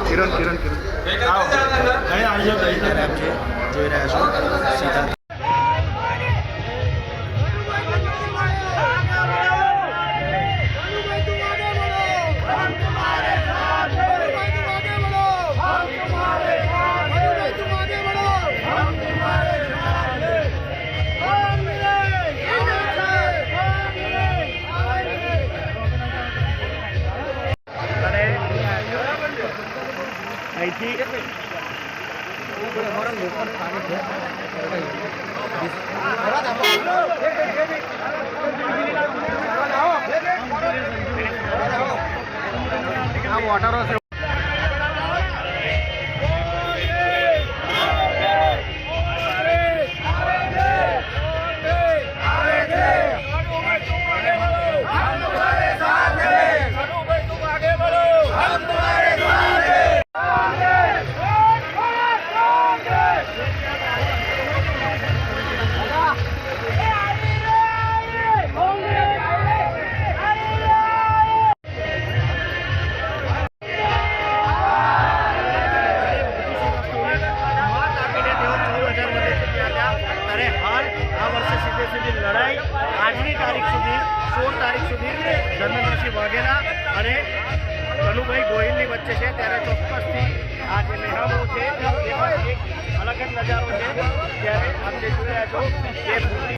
કિરણ કિરણ કિરણ આવો અહીં આવી જાઓ અત્યારે આપ જોઈ રહ્યા છો સીધા वॉटर से लड़ाई આજની તારીખ સુધી 16 તારીખ સુધી ધર્મેન્દ્રસિંહ વાઘેલા અને કનુભાઈ ગોહિલની વચ્ચે છે ત્યારે ચોક્કસથી આ જે મહેરામો છે તેમાં એક અલગ જ નજારો છે ત્યારે આપ જે જોઈ રહ્યા છો